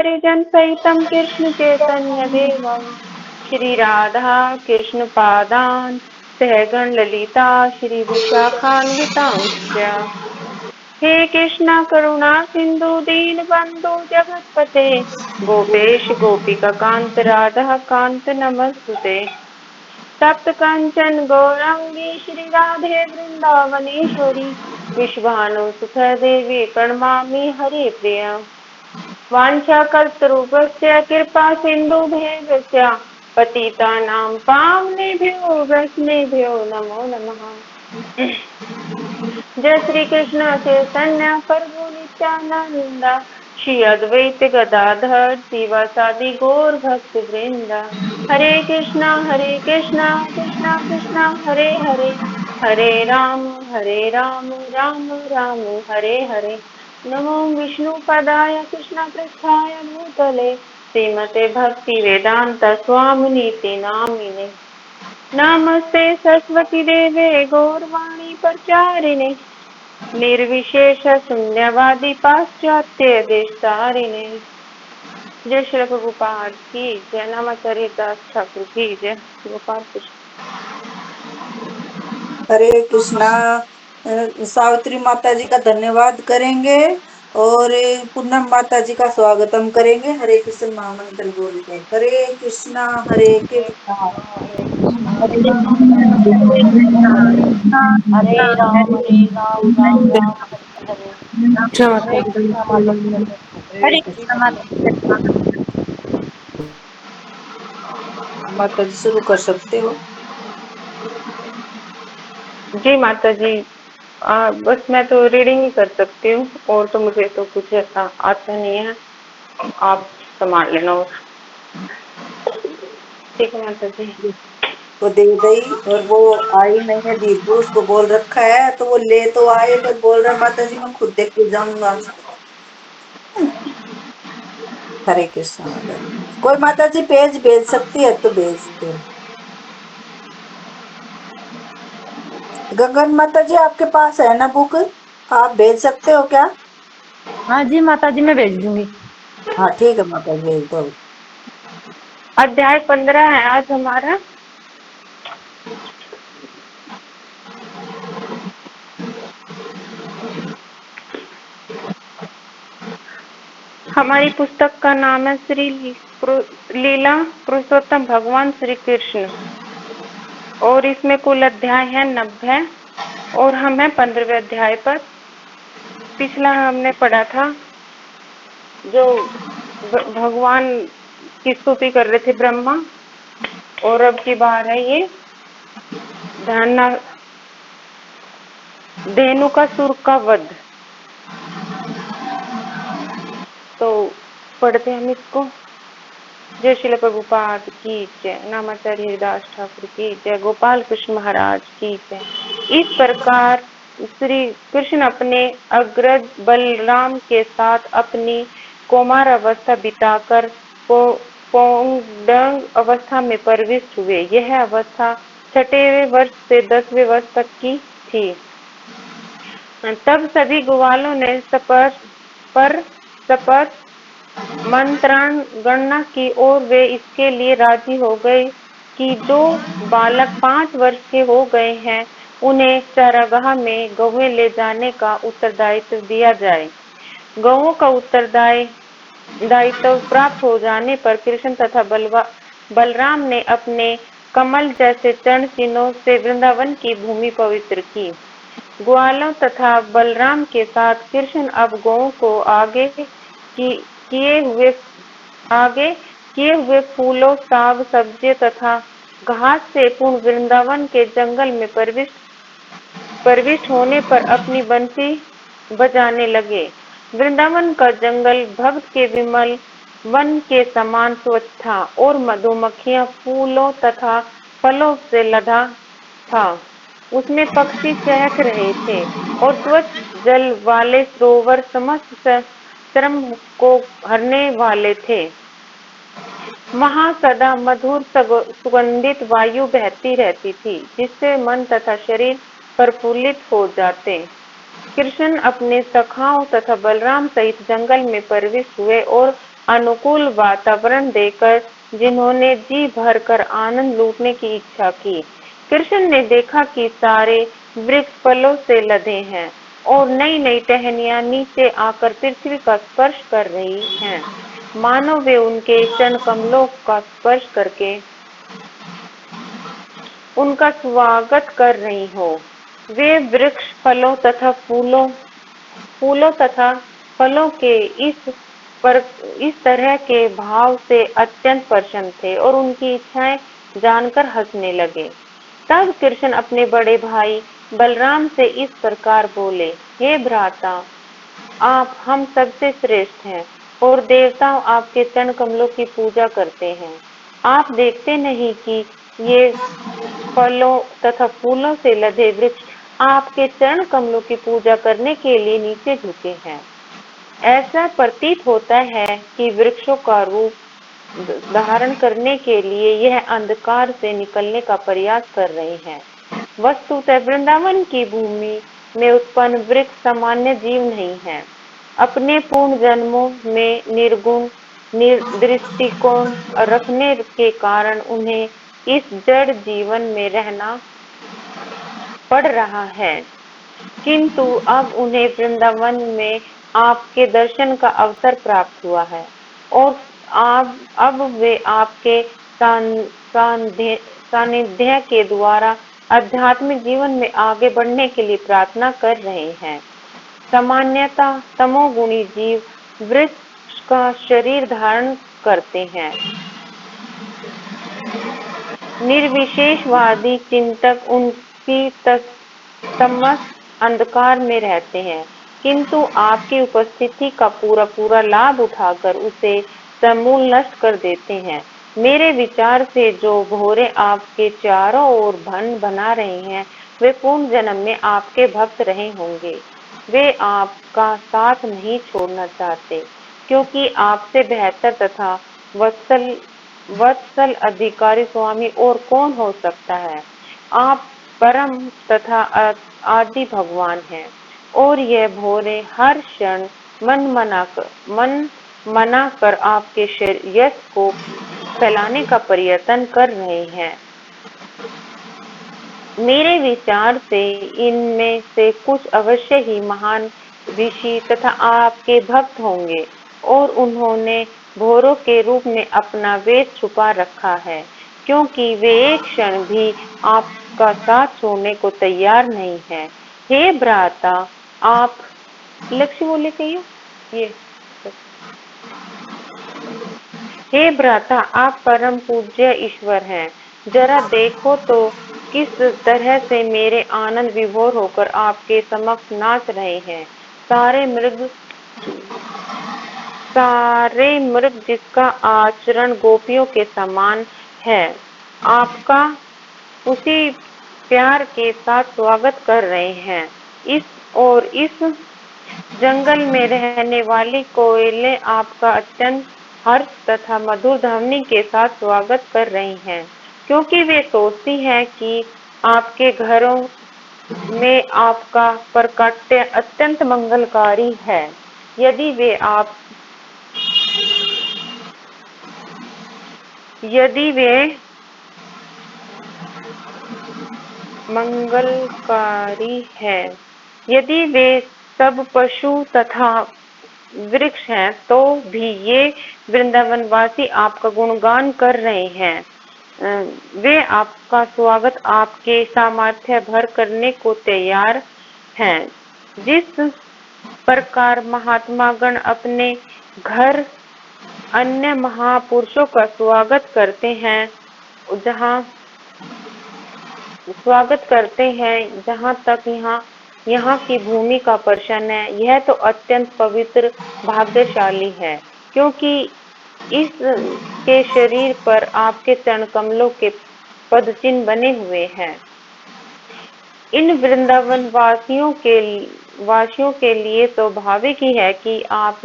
परिजन सहितं कृष्ण चैतन्य देवं श्री राधा कृष्ण पादान् सहगण ललिता श्री विशाखान्वितांश्च। हे कृष्ण करुणा सिंधु दीन बंधु जगतपते गोपेश गोपिका कांत राधा कांत नमस्तुते। तप्त कंचन गौरांगी श्री राधे वृंदावनेश्वरी विश्वानुसुत देवी प्रणमामि हरे प्रिय। वाञ्छाकल्पतरुभ्यश्च कृपा सिन्धुभ्यश्च पतितानां पावनेभ्यो वैष्णवेभ्यो नमो नमः। जय श्री कृष्ण चैतन्य प्रभु नित्यानंद श्री अद्वैत गदाधर शिवासादि गौर भक्त वृंद। हरे कृष्णा कृष्णा कृष्णा हरे हरे हरे राम राम राम हरे हरे। नमो विष्णुपदाय कृष्णपृष्ठाय भूतले श्रीमते भक्ति वेदांत स्वामिनीति नामिने। नमस्ते सरस्वती देवे गौरवाणी प्रचारिणे निर्विशेष शून्यवादी पाश्चात्य देशतारिणे। जय श्री प्रभुपाद की जय। नामाचार्य दास ठाकुर की जय। गोपाल कृष्ण। हरे कृष्णा। सावित्री माता जी का धन्यवाद करेंगे और पूनम माता जी का स्वागतम करेंगे। हरे कृष्ण महामंत्र बोल के हरे कृष्णा हरे कृष्णा हरे कृष्णा कृष्णा हरे राम राम राम हरे हरे। हरे कृष्णा माता जी हरे। हरे कृष्ण कृष्ण। माता। माता जी शुरू कर सकते हो। जी माता जी। बस मैं तो रीडिंग ही कर सकती हूँ और तो मुझे तो कुछ ऐसा आता नहीं है। आप संभाल लेना। और ठीक है माता जी। वो दे गई और वो आई नहीं है दीपू, उसको बोल रखा है तो वो ले तो आए पर बोल रहा माता जी मैं खुद देख के जाऊंगा। हरे कृष्णा माता जी। कोई माता जी पेज भेज सकती है तो भेज दो। गगन माता जी आपके पास है ना बुक, आप भेज सकते हो क्या? हाँ जी माता जी मैं भेज दूंगी। हाँ ठीक है माता जी भेज दो। अध्याय 15 है आज हमारा। हमारी पुस्तक का नाम है श्री लीला पुरुषोत्तम भगवान श्री कृष्ण और इसमें कुल अध्याय है 90 और हम हैं 15वें अध्याय पर। पिछला हमने पढ़ा था जो भगवान की स्तुति कर रहे थे ब्रह्मा, और अब की बार है ये धेनुकासुर का वध। तो पढ़ते हम इसको। जय श्रील प्रभुपाद की जय। नामाचार्य हरिदास ठाकुर की जय। गोपाल कृष्ण महाराज की जय। इस प्रकार श्री कृष्ण अपने अग्रज बलराम के साथ अपनी कौमार अवस्था बिताकर पौंगडंग अवस्था में प्रविष्ट हुए। यह अवस्था 6वें वर्ष से 10वें वर्ष तक की थी। तब सभी ग्वालों ने शपथ मंत्रण गणना की और वे इसके लिए राजी हो गए कि जो बालक 5 वर्ष के हो गए हैं उन्हें चारागाह में गौएं ले जाने का उत्तरदायित्व दिया जाए। गौओं का दायित्व प्राप्त हो जाने पर कृष्ण तथा बलराम ने अपने कमल जैसे चरण चिन्हों से वृंदावन की भूमि पवित्र की। ग्वालों तथा बलराम के साथ कृष्ण अब गौओं को आगे किए हुए फूलों साग सब्जियों तथा घास से पूर्ण वृंदावन के जंगल में प्रविष्ट होने पर अपनी बंसी बजाने लगे। वृंदावन का जंगल भक्त के विमल वन के समान स्वच्छ था और मधुमक्खियां फूलों तथा फलों से लदा था। उसमें पक्षी चहक रहे थे और स्वच्छ जल वाले सरोवर समस्त श्रम को हरने वाले थे। वहां सदा मधुर सुगंधित वायु बहती रहती थी जिससे मन तथा शरीर प्रफुल्लित हो जाते। कृष्ण अपने सखाओं तथा बलराम सहित जंगल में प्रविष्ट हुए और अनुकूल वातावरण देकर जिन्होंने जी भरकर आनंद लूटने की इच्छा की। कृष्ण ने देखा कि सारे वृक्ष फलों से लदे हैं और नई नई टहनियां नीचे आकर पृथ्वी का स्पर्श कर रही हैं, मानो वे उनके चरण कमलों का स्पर्श करके उनका स्वागत कर रही हो। वे वृक्ष फलों तथा फूलों तथा फलों के इस तरह के भाव से अत्यंत प्रसन्न थे और उनकी इच्छाएं जानकर हंसने लगे। तब कृष्ण अपने बड़े भाई बलराम से इस प्रकार बोले, हे भ्राता, आप हम सबसे श्रेष्ठ हैं और देवता आपके चरण कमलों की पूजा करते हैं। आप देखते नहीं कि ये फलों तथा फूलों से लदे वृक्ष आपके चरण कमलों की पूजा करने के लिए नीचे झुके हैं। ऐसा प्रतीत होता है कि वृक्षों का रूप धारण करने के लिए यह अंधकार से निकलने का प्रयास कर रहे हैं। वस्तुतः वृंदावन की भूमि में उत्पन्न वृक्ष सामान्य जीव नहीं है। अपने पूर्ण जन्मों में निर्गुण दृष्टिकोण रखने के कारण उन्हें इस जड़ जीवन में रहना पड़ रहा है, किंतु अब उन्हें वृंदावन में आपके दर्शन का अवसर प्राप्त हुआ है और अब वे आपके सानिध्य के द्वारा आध्यात्मिक जीवन में आगे बढ़ने के लिए प्रार्थना कर रहे हैं। सामान्यतः तमोगुणी जीव वृक्ष का शरीर धारण करते हैं। निर्विशेषवादी चिंतक उनकी तमस अंधकार में रहते हैं, किंतु आपकी उपस्थिति का पूरा लाभ उठाकर उसे समूल नष्ट कर देते हैं। मेरे विचार से जो भौरे आपके चारों ओर बना रहे हैं, वे पूर्ण जन्म में आपके भक्त रहे होंगे। वे आपका साथ नहीं छोड़ना चाहते, क्योंकि आपसे बेहतर तथा वत्सल अधिकारी स्वामी और कौन हो सकता है। आप परम तथा आदि भगवान हैं और यह भोरे हर क्षण मन मना कर आपके यश को फैलाने का प्रयत्न कर रहे हैं। मेरे विचार से इनमें से कुछ अवश्य ही महान ऋषि तथा आपके भक्त होंगे और उन्होंने भौरों के रूप में अपना वेश छुपा रखा है, क्योंकि वे एक क्षण भी आपका साथ छोड़ने को तैयार नहीं है। हे भ्राता, आप लक्ष्य बोले कहिए ये हे भ्राता, आप परम पूज्य ईश्वर हैं। जरा देखो तो किस तरह से मेरे आनंद विभोर होकर आपके समक्ष नाच रहे हैं। सारे मृग जिसका आचरण गोपियों के समान है, आपका उसी प्यार के साथ स्वागत कर रहे हैं। इस जंगल में रहने वाली कोयलें आपका अत्यंत हर्ष तथा मधुर ध्वनि के साथ स्वागत कर रही हैं, क्योंकि वे सोचती हैं कि आपके घरों में आपका प्रकट्य अत्यंत मंगलकारी है। यदि वे मंगलकारी है, यदि वे सब पशु तथा वृक्ष हैं, तो भी ये वृंदावनवासी आपका गुणगान कर रहे हैं। वे आपका स्वागत आपके सामर्थ्य भर करने को तैयार हैं। जिस प्रकार महात्मा गण अपने घर अन्य महापुरुषों का स्वागत करते हैं, जहाँ तक यहाँ की भूमि का प्रश्न है, यह तो अत्यंत पवित्र भाग्यशाली है, क्योंकि इसके शरीर पर आपके चरण कमलों के पदचिन्ह बने हुए हैं। इन वृंदावन वासियों के लिए स्वाभाविक ही है कि आप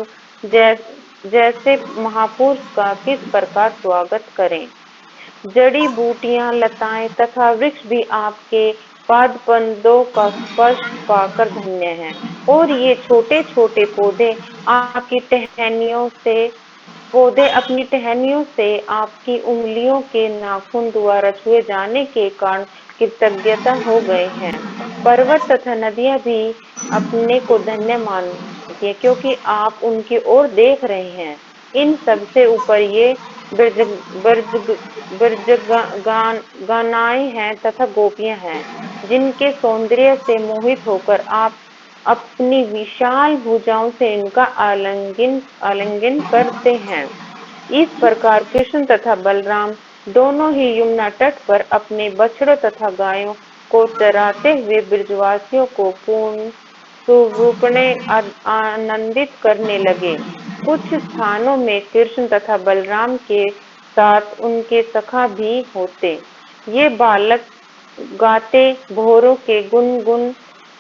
जैसे महापुरुष का किस प्रकार स्वागत करें। जड़ी बूटियां, लताएं तथा वृक्ष भी आपके पादपंदों का स्पर्श पाकर धन्य हैं, और ये छोटे छोटे पौधे आपकी टहनियों से पौधे अपनी टहनियों से आपकी उंगलियों के नाखून द्वारा छुए जाने के कारण कृतज्ञता हो गए हैं। पर्वत तथा नदियां भी अपने को धन्य मानती है क्योंकि आप उनकी ओर देख रहे हैं। इन सबसे ऊपर ये गानाएं हैं तथा गोपियां हैं जिनके सौंदर्य से मोहित होकर आप अपनी विशाल भुजाओं से इनका आलिंगन करते हैं। इस प्रकार कृष्ण तथा बलराम दोनों ही यमुना तट पर अपने बछड़ों तथा गायों को चराते हुए ब्रजवासियों को पूर्ण रूपणे आनंदित करने लगे। कुछ स्थानों में कृष्ण तथा बलराम के साथ उनके सखा भी होते। ये बालक गाते भौरों के गुनगुन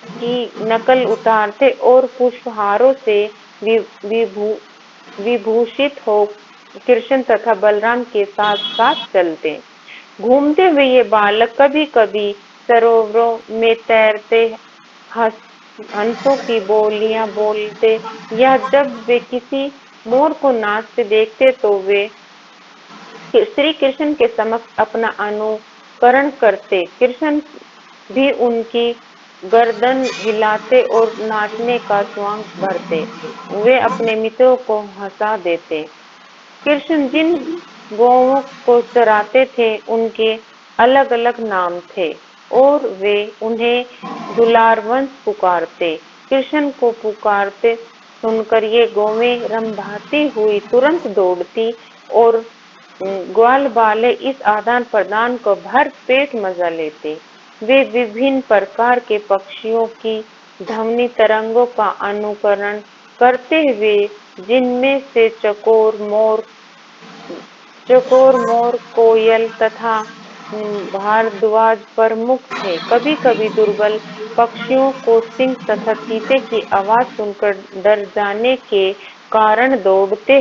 की नकल उतारते और पुष्पहारों से विभूषित हो कृष्ण तथा बलराम के साथ साथ चलते। घूमते हुए ये बालक कभी कभी सरोवरों में तैरते, हंसों की बोलियां बोलते या जब वे किसी मोर को नाचते देखते तो वे श्री कृष्ण के समक्ष अपना अनुकरण करते। कृष्ण भी उनकी गर्दन हिलाते और नाचने का स्वांग भरते। वे अपने मित्रों को हंसा देते। कृष्ण जिन गौओं को चराते थे उनके अलग अलग नाम थे और वे उन्हें दुलारवंश पुकारते। कृष्ण को पुकारते सुनकर ये गौवें रंभाती हुई तुरंत दौड़ती और ग्वाल बाले इस आदान प्रदान को भर पेट मजा लेते। वे विभिन्न प्रकार के पक्षियों की ध्वनि तरंगों का अनुकरण करते हुए जिनमें से चकोर मोर कोयल तथा भारद्वाज प्रमुख थे। कभी कभी दुर्बल पक्षियों को सिंह तथा चीते की आवाज सुनकर डर जाने के कारण दौड़ते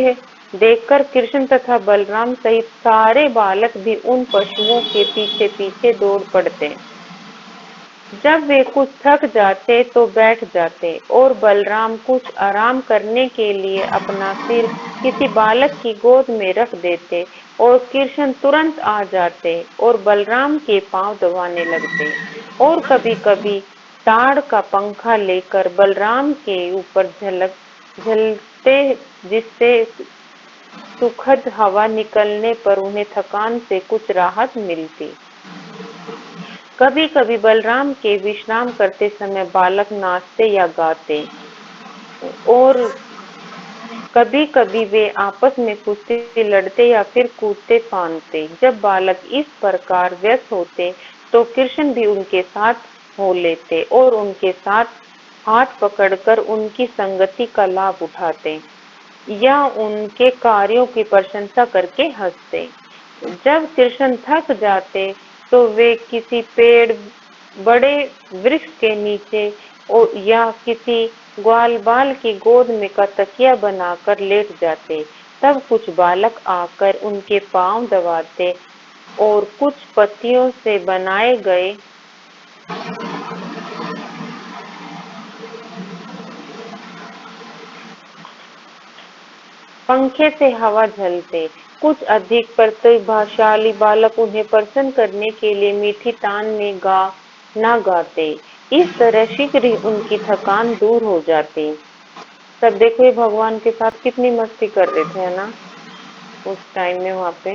देखकर कृष्ण तथा बलराम सहित सारे बालक भी उन पशुओं के पीछे पीछे दौड़ पड़ते। जब वे कुछ थक जाते तो बैठ जाते और बलराम कुछ आराम करने के लिए अपना सिर किसी बालक की गोद में रख देते और कृष्ण तुरंत आ जाते और बलराम के पांव दबाने लगते। और कभी कभी ताड़ का पंखा लेकर बलराम के ऊपर झलते जिससे सुखद हवा निकलने पर उन्हें थकान से कुछ राहत मिलती। कभी कभी बलराम के विश्राम करते समय बालक नाचते या गाते और कभी कभी वे आपस में कुश्ती लड़ते या फिर कूदते फांदते। जब बालक इस प्रकार व्यस्त होते तो कृष्ण भी उनके साथ हो लेते और उनके साथ हाथ पकड़कर उनकी संगति का लाभ उठाते या उनके कार्यों की प्रशंसा करके हंसते। जब कृष्ण थक जाते तो वे किसी पेड़, बड़े वृक्ष के नीचे या किसी ग्वालबाल की गोद में का तकिया बनाकर लेट जाते। तब कुछ बालक आकर उनके पांव दबाते और कुछ पत्तियों से बनाए गए पंखे से हवा झलते। कुछ अधिक प्रतिभाशाली बालक उन्हें प्रसन्न करने के लिए मीठी तान में गाना गाते। इस तरह शीघ्र ही उनकी थकान दूर हो जाती। तब देखो ये भगवान के साथ कितनी मस्ती कर रहे थे, है ना, उस टाइम में वहां पे।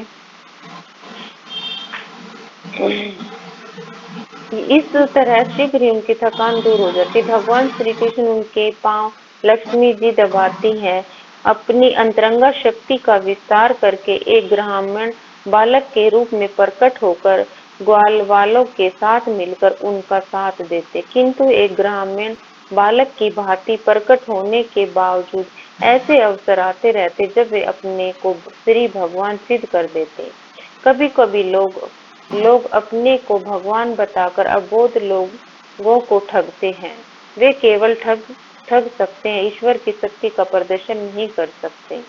इस तरह शीघ्र ही उनकी थकान दूर हो जाती। भगवान श्री कृष्ण उनके पांव लक्ष्मी जी दबाती हैं। अपनी अंतरंगा शक्ति का विस्तार करके एक ब्राह्मण बालक के रूप में प्रकट होकर ग्वाल वालों के साथ मिलकर उनका साथ देते। किंतु एक ग्रामीण बालक की भांति प्रकट होने के बावजूद ऐसे अवसर आते रहते जब वे अपने को श्री भगवान सिद्ध कर देते। कभी कभी लोग अपने को भगवान बताकर अबोध लोगों को ठगते हैं। वे केवल ठग सकते हैं, ईश्वर की शक्ति का प्रदर्शन नहीं कर सकते।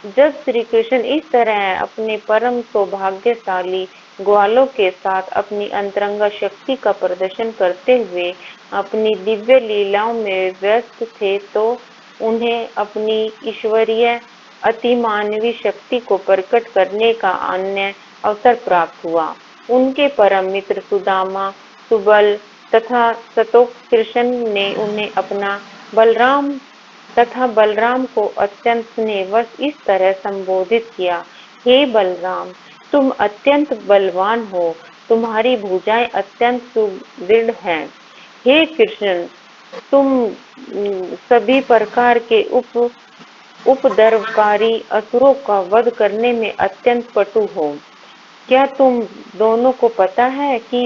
जब श्री कृष्ण इस तरह अपने परम सौभाग्यशाली ग्वालों के साथ अपनी अंतरंगा शक्ति का प्रदर्शन करते हुए अपनी दिव्य लीलाओं में व्यस्त थे तो उन्हें अपनी ईश्वरीय अतिमानवीय शक्ति को प्रकट करने का अन्य अवसर प्राप्त हुआ। उनके परम मित्र सुदामा, सुबल तथा शतोकृष्ण ने उन्हें अपना बलराम को अत्यंत स्नेहवश इस तरह संबोधित किया, हे बलराम, तुम अत्यंत बलवान हो, तुम्हारी भुजाएं अत्यंत सुदृढ़ हैं। हे कृष्ण, तुम सभी प्रकार के उपद्रवकारी असुरों का वध करने में अत्यंत पटु हो। क्या तुम दोनों को पता है कि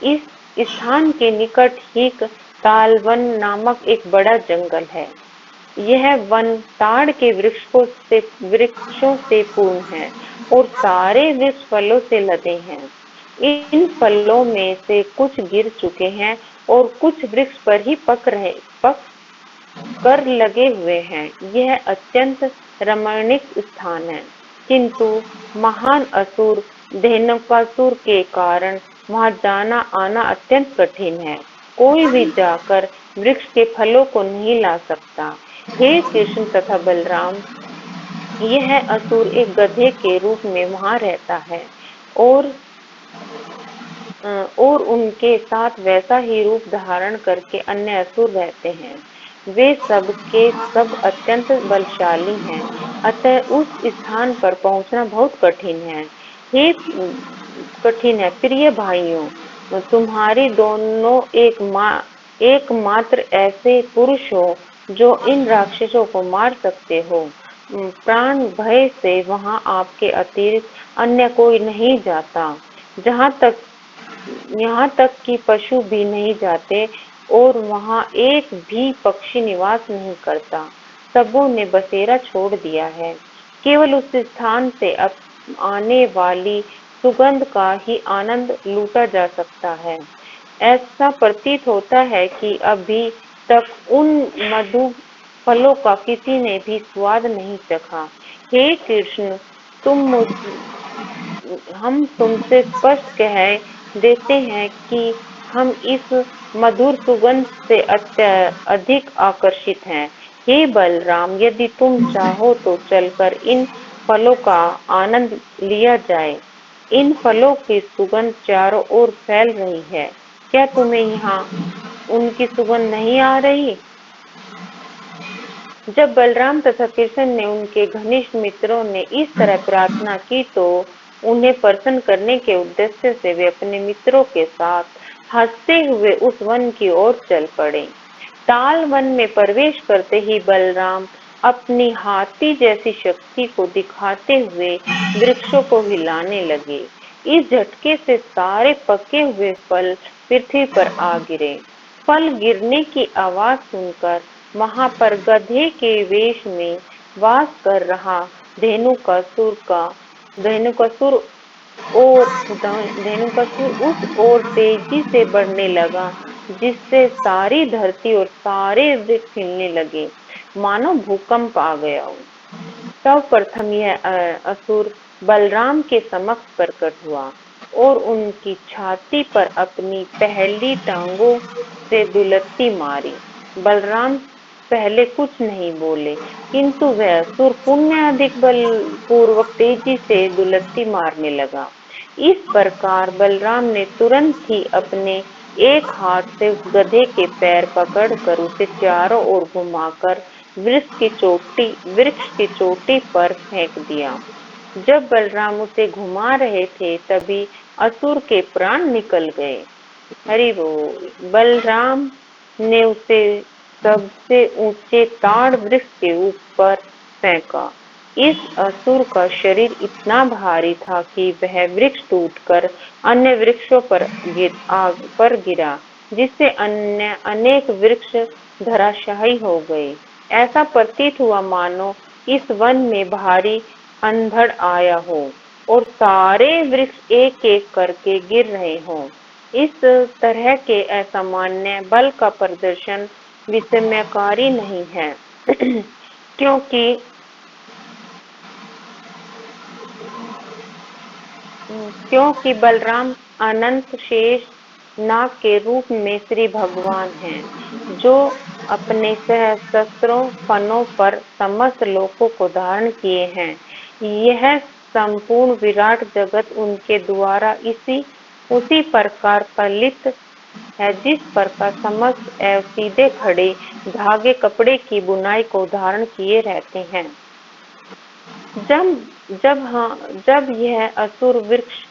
इस स्थान के निकट ही तालवन नामक एक बड़ा जंगल है। यह वन ताड़ के वृक्षों से पूर्ण है और सारे वृक्ष फलों से लदे हैं। इन फलों में से कुछ गिर चुके हैं और कुछ वृक्ष पर ही पक कर लगे हुए हैं। यह अत्यंत रमणीक स्थान है, किंतु महान असुर धेनुकासुर के कारण वहां जाना आना अत्यंत कठिन है। कोई भी जाकर वृक्ष के फलों को नहीं ला सकता। हे कृष्ण तथा बलराम, यह असुर एक गधे के रूप में वहां रहता है और उनके साथ वैसा ही रूप धारण करके अन्य असुर रहते हैं। वे सब के सब अत्यंत बलशाली हैं, अतः उस स्थान पर पहुंचना बहुत कठिन है। प्रिय भाइयों, तुम्हारी दोनों एकमात्र ऐसे पुरुष हो जो इन राक्षसों को मार सकते हो। प्राण भय से वहां आपके अतिरिक्त अन्य कोई नहीं जाता। यहाँ तक कि पशु भी नहीं जाते और वहाँ एक भी पक्षी निवास नहीं करता। सबों ने बसेरा छोड़ दिया है। केवल उस स्थान से आने वाली सुगंध का ही आनंद लूटा जा सकता है। ऐसा प्रतीत होता है कि अभी तक उन मधु फलों का किसी ने भी स्वाद नहीं चखा। हे कृष्ण, हम तुमसे स्पष्ट कह देते हैं कि हम इस मधुर सुगंध से अधिक आकर्षित हैं। हे बलराम, यदि तुम चाहो तो चलकर इन फलों का आनंद लिया जाए। इन फलों की सुगंध चारों ओर फैल रही है। क्या तुम्हें यहाँ उनकी सुगंध नहीं आ रही? जब बलराम तथा कृष्ण ने उनके घनिष्ठ मित्रों ने इस तरह प्रार्थना की तो उन्हें प्रसन्न करने के उद्देश्य से वे अपने मित्रों के साथ हंसते हुए उस वन की ओर चल पड़े। ताल वन में प्रवेश करते ही बलराम अपनी हाथी जैसी शक्ति को दिखाते हुए वृक्षों को हिलाने लगे। इस झटके से सारे पके हुए फल पृथ्वी पर आ गिरे। फल गिरने की आवाज सुनकर वहां पर गधे के वेश में वास कर रहा धेनुकासुर उस ओर तेजी से बढ़ने लगा, जिससे सारी धरती और सारे वृक्ष हिलने लगे, मानो भूकंप आ गया हो। तब प्रथम यह असुर बलराम के समक्ष प्रकट हुआ और उनकी छाती पर अपनी पहली टांगों से दुलत्ती मारी। बलराम पहले कुछ नहीं बोले, किंतु वह असुर पुण्य अधिक बलपूर्वक तेजी से दुलत्ती मारने लगा। इस प्रकार बलराम ने तुरंत ही अपने एक हाथ से उस गधे के पैर पकड़कर उसे चारों ओर घुमाकर वृक्ष की चोटी पर फेंक दिया। जब बलराम उसे घुमा रहे थे तभी असुर के प्राण निकल गए। हरि बोल। बलराम ने उसे सबसे ऊंचे ताड़ वृक्ष के ऊपर फेंका। इस असुर का शरीर इतना भारी था कि वह वृक्ष टूटकर अन्य वृक्षों पर गिरा, जिससे अन्य अनेक वृक्ष धराशायी हो गए। ऐसा प्रतीत हुआ मानो इस वन में भारी अंधड़ आया हो और सारे वृक्ष एक एक करके गिर रहे हों। इस तरह के असामान्य बल का प्रदर्शन विस्मयकारी नहीं है, क्योंकि बलराम अनंत शेष नाग के रूप में श्री भगवान हैं, जो अपने सहस्त्रों फनों पर समस्त लोकों को धारण किए हैं। यह संपूर्ण विराट जगत उनके द्वारा उसी प्रकार फलित है जिस प्रकार समस्त एवं सीधे खड़े धागे कपड़े की बुनाई को धारण किए रहते हैं। जब यह असुर वृक्ष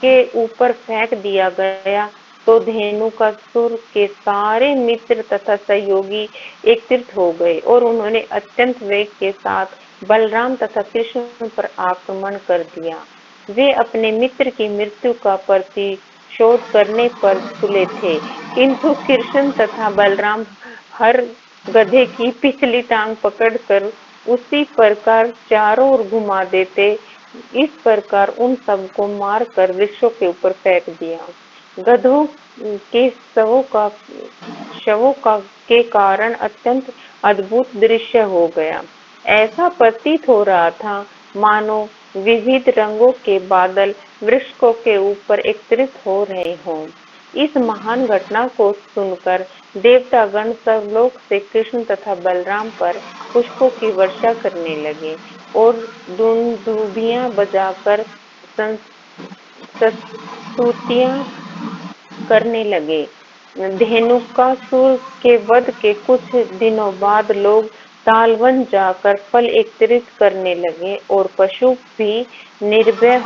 के ऊपर फेंक दिया गया तो धेनुकासुर के सारे मित्र तथा सहयोगी एकत्रित हो गए और उन्होंने अत्यंत वेग के साथ बलराम तथा कृष्ण पर आक्रमण कर दिया। वे अपने मित्र की मृत्यु का प्रतिशोध करने पर तुले थे, किंतु कृष्ण तथा बलराम हर गधे की पिछली टांग पकड़कर उसी प्रकार चारों ओर घुमा देते। इस प्रकार उन सबको मारकर वृक्षों के ऊपर फेंक दिया। गधों के शवों के कारण अत्यंत अद्भुत दृश्य हो गया। ऐसा प्रतीत हो रहा था मानो विविध रंगों के बादल वृक्षों के ऊपर एकत्रित हो रहे हों। इस महान घटना को सुनकर देवतागण सर्वलोक से कृष्ण तथा बलराम पर पुष्पों की वर्षा करने लगे और दुंदुभियां बजाकर स्तुतियां करने लगे। धेनुकासुर के वध के कुछ दिनों बाद लोग तालवन जाकर फल एकत्रित करने लगे और पशु भी निर्भय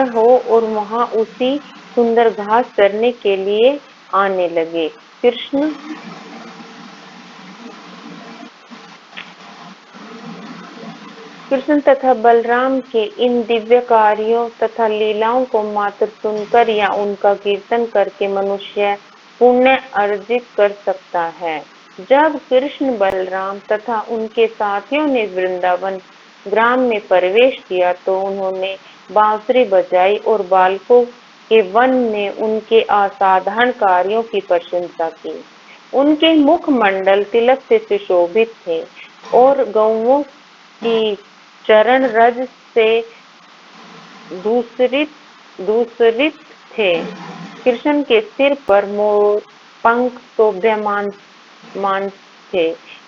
हो और वहां उसी सुंदर घास चरने के लिए आने लगे। कृष्ण तथा बलराम के इन दिव्य कार्यों तथा लीलाओं को मात्र सुनकर या उनका कीर्तन करके मनुष्य पुण्य अर्जित कर सकता है। जब कृष्ण बलराम तथा उनके साथियों ने वृंदावन ग्राम में प्रवेश किया तो उन्होंने बांसुरी बजाई और बालकों के वन में उनके असाधारण कार्यों की प्रशंसा की। उनके मुखमंडल तिलक से सुशोभित थे और गौओं की चरण रज से दूसरित थे। कृष्ण के सिर पर मोर पंख शोभायमान थे।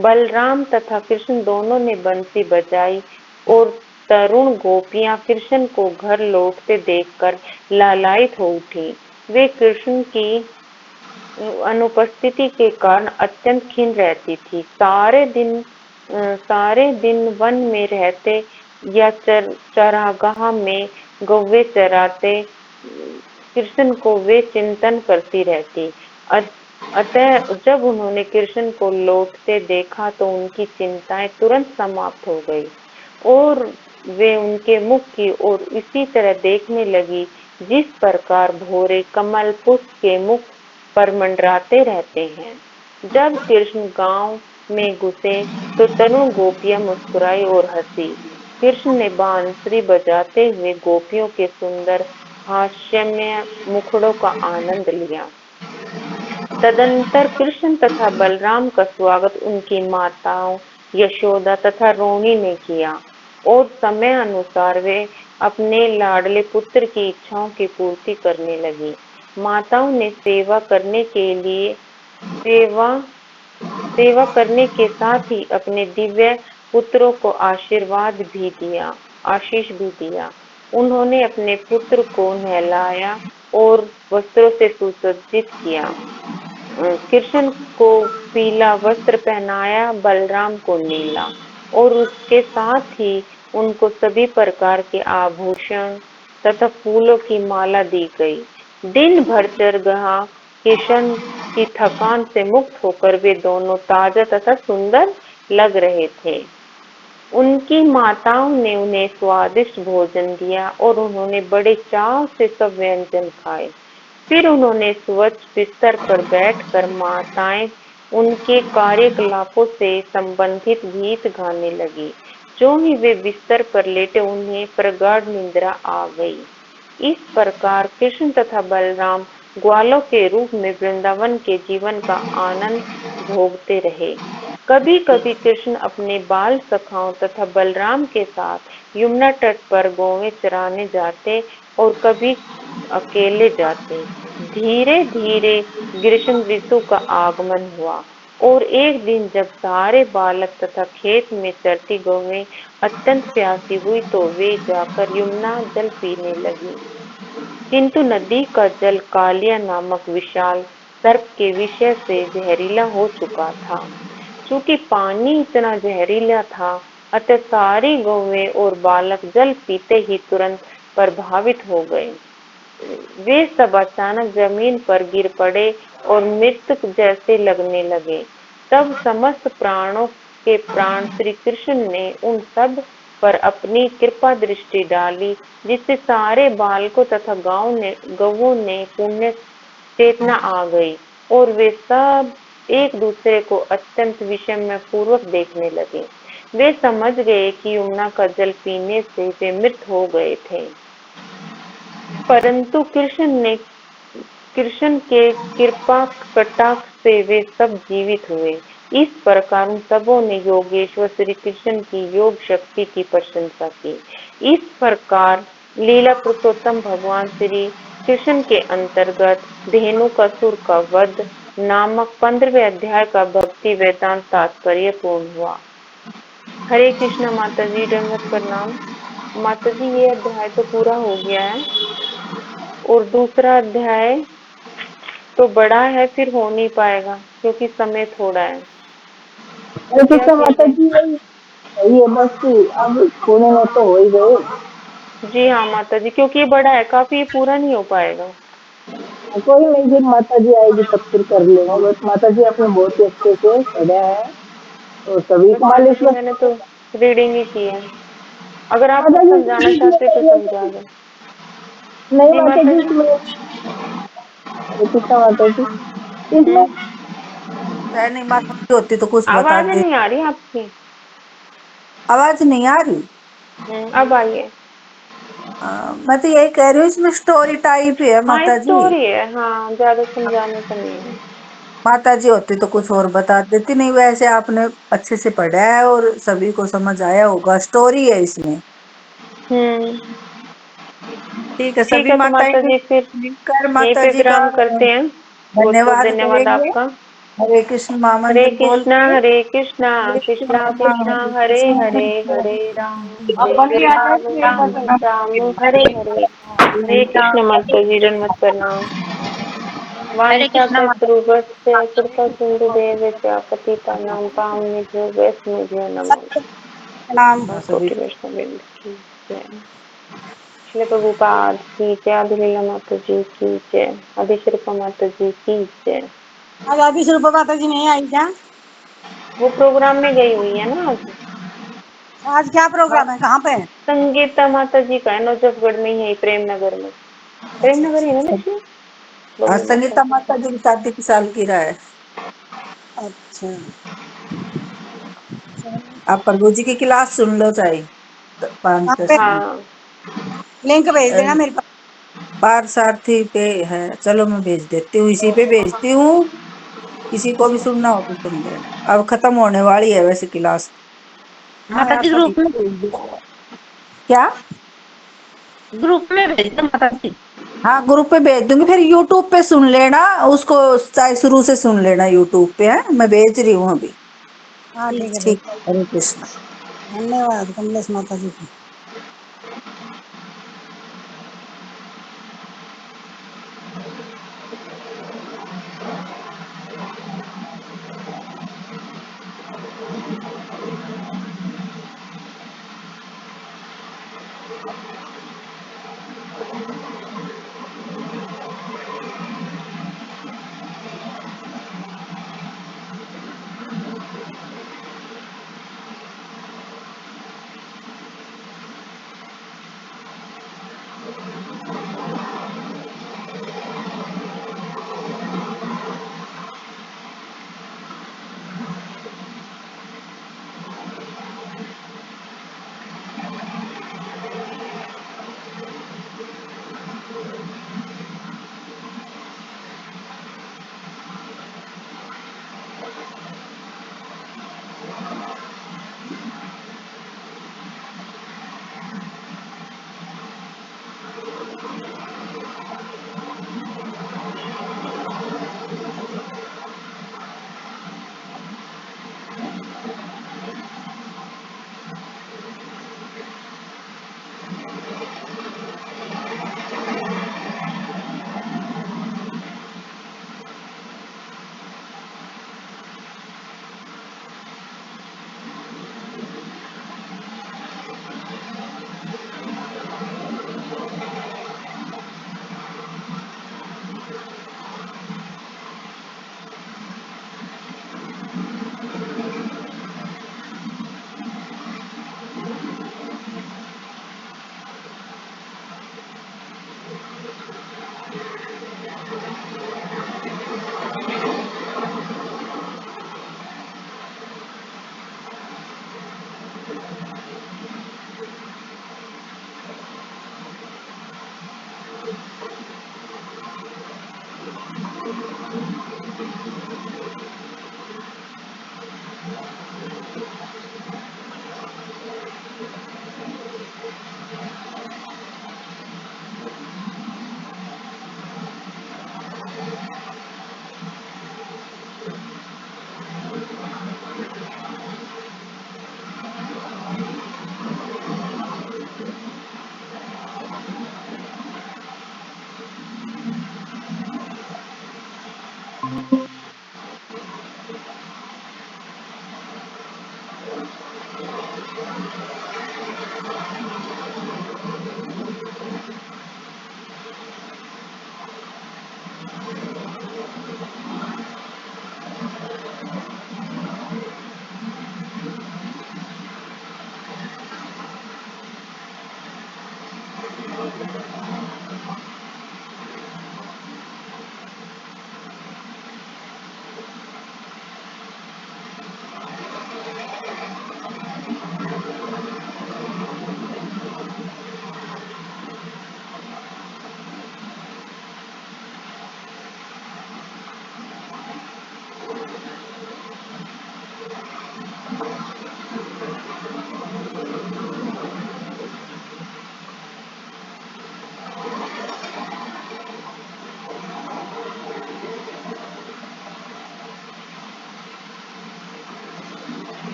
बलराम तथा कृष्ण दोनों ने बंसी बजाई और तरुण गोपियां कृष्ण को घर लौटते देखकर लालायित हो उठी। वे कृष्ण की अनुपस्थिति के कारण अत्यंत खिन्न रहती थी। सारे दिन वन में रहते या चरागाह में गौवे चराते कृष्ण को वे चिंतन करती रहती। अतः जब उन्होंने कृष्ण को लौटते देखा तो उनकी चिंताएं तुरंत समाप्त हो गई और वे उनके मुख की ओर इसी तरह देखने लगी जिस प्रकार भौरे कमल पुष्प के मुख पर मंडराते रहते हैं। जब कृष्ण गांव में घुसे तो तरुण गोपियां मुस्कुराई और हंसी। कृष्ण ने बांसुरी बजाते हुए गोपियों के सुंदर हास्यमय मुखड़ों का आनंद लिया। तदनंतर कृष्ण तथा बलराम का स्वागत उनकी माताओं यशोदा तथा रोहिणी ने किया और समय अनुसार वे अपने लाडले पुत्र की इच्छाओं की पूर्ति करने लगी। माताओं ने सेवा करने के साथ ही अपने दिव्य पुत्रों को आशीष भी दिया। उन्होंने अपने पुत्र को नहलाया और वस्त्रों से सुसज्जित किया। कृष्ण को पीला वस्त्र पहनाया, बलराम को नीला, और उसके साथ ही उनको सभी प्रकार के आभूषण तथा फूलों की माला दी गई। दिन भर चरगाह कृष्ण की थकान से मुक्त होकर वे दोनों ताजा तथा सुंदर लग रहे थे। उनकी माताओं ने उन्हें स्वादिष्ट भोजन दिया और उन्होंने बड़े चाव से सब व्यंजन खाए। फिर उन्होंने स्वच्छ बिस्तर पर बैठकर माताएं उनके कार्यकलापों से संबंधित गीत गाने लगी। जो ही वे बिस्तर पर लेटे उन्हें प्रगाढ़ निद्रा आ गई। इस प्रकार कृष्ण तथा बलराम ग्वालों के रूप में वृंदावन के जीवन का आनंद भोगते रहे। कभी कभी कृष्ण अपने बाल सखाओं तथा बलराम के साथ यमुना तट पर गौवें चराने जाते और कभी अकेले जाते। धीरे धीरे ग्रीष्म ऋतु का आगमन हुआ और एक दिन जब सारे बालक तथा खेत में चरती गौएं अत्यंत प्यासी हुई तो वे जाकर यमुना जल पीने लगी। किंतु नदी का जल कालिया नामक विशाल सर्प के विषय से जहरीला हो चुका था। चूंकि पानी इतना जहरीला था, अतः सारी गौएं और बालक जल पीते ही तुरंत प्रभावित हो गए। वे सब अचानक जमीन पर गिर पड़े और मृतक जैसे लगने लगे। तब समस्त प्राणों के प्राण श्री कृष्ण ने उन सब पर अपनी कृपा दृष्टि डाली, जिससे सारे बालकों तथा गौओं ने पुण्य चेतना आ गई और वे सब एक दूसरे को अत्यंत विषम पूर्वक देखने लगे। वे समझ गए कि यमुना का जल पीने से वे मृत हो गए थे, परंतु कृष्ण के कृपा कटाक्ष से वे सब जीवित हुए। इस प्रकार उन सबों ने योगेश्वर श्री कृष्ण की योग शक्ति की प्रशंसा की। इस प्रकार लीला पुरुषोत्तम भगवान श्री कृष्ण के अंतर्गत धेनुकासुर का वध नामक 15वें अध्याय का भक्ति वेदांत तात्पर्य पूर्ण हुआ। हरे कृष्ण माता जी, दंडवत प्रणाम। माता जी, ये अध्याय तो पूरा हो गया है और दूसरा अध्याय तो बड़ा है, फिर हो नहीं पाएगा क्योंकि समय थोड़ा है। तो अरे क्या कृष्णा किया माता जाए? जी यही सही है, बस अब पुणे में तो हो ही गए। जी हाँ माता जी, क्योंकि ये बड़ा है काफी, ये पूरा नहीं हो पाएगा। कोई नहीं, जब माता जी आएगी तब फिर कर लेंगे। बस माता जी आपने बहुत ही अच्छे से पढ़ा है तो सभी बस को माता जी मालेश्वर। मैंने तो रीडिंग ही की है, अगर आप माता कुछ जी समझाना इसमें चाहते तो पहले समझा दो। नहीं जी माता माता जी जी। इसमें, अरे कृष्णा माता जी इसमें हम्म। नहीं माता जी होती तो कुछ बता आवाज दे। नहीं आ रही आपकी। आवाज नहीं आ रही। अब आइए। मैं तो यही कह रही हूँ, इसमें स्टोरी टाइप ही है हाँ माता जी। स्टोरी है, हाँ ज्यादा समझाने का नहीं है। माता जी होती तो कुछ और बता देती, नहीं वैसे आपने अच्छे से पढ़ा है और सभी को समझ आया होगा, स्टोरी है इसमें। हम्म। ठीक है, ठीक सभी है तो माताएं माता जी फिर मिलकर यहीं माता पे जी का विराम करते हैं। बहुत बहुत धन्यवाद धन्यवाद करेंगे। आपका। हरे कृष्ण हरे महामंत्र कृष्णा बोलते हरे कृष्णा हरे कृष्णा कृष्णा कृष्णा हरे हरे कृष्णा हरे हरे अब राम बंटी आ राम जाएगी एक राम बार। राम हरे हरे। हरे कृष्ण माता जी, जन्मत प्रणाम। हरे वांछा कृष्णा माता। कल्पतरुभ्यश्च कृपा सिंधु देवस्य पतितानां पावनेभ्यो वैष्णवेभ्यो नमः। प्रणाम। हाँ, सभी कोटि वैष्णववृंद की जय। श्रील प्रभुपाद की जय। अभिलीला माता जी की जय। अभिश्री माता जी की जय। आज अभी स्वरूप माता जी नहीं आई क्या? वो प्रोग्राम में गई हुई है ना आज। आज क्या प्रोग्राम है, कहाँ पे है? संगीता माता जी का है, नौजफगढ़ में ही है, प्रेमनगर में। अच्छा प्रेमनगर ही है ना अच्छा लक्ष्मी आज बबलू माता संगीता जी। माता जी की शादी की सालगिरह है। अच्छा। आप प्रभु जी की क्लास सुन लो चाहे, कहाँ 5-10 पे? मिनट। लिंक भेज देना मेरे पास। पार सारथी पे है, चलो मैं भेज देती हूँ, इसी पे भेजती हूँ। किसी को भी सुनना हो तो सुन लेना, अब खत्म होने वाली है वैसे क्लास। माता जी ग्रुप में भेज दो। क्या? ग्रुप में भेज दो माता जी। हाँ ग्रुप पे भेज दूंगी, फिर यूट्यूब पे सुन लेना उसको, चाहे शुरू से सुन लेना यूट्यूब पे, है मैं भेज रही हूँ अभी। हाँ ठीक है, भेज। ठीक, हरे कृष्ण। धन्यवाद कमलेश माता जी की।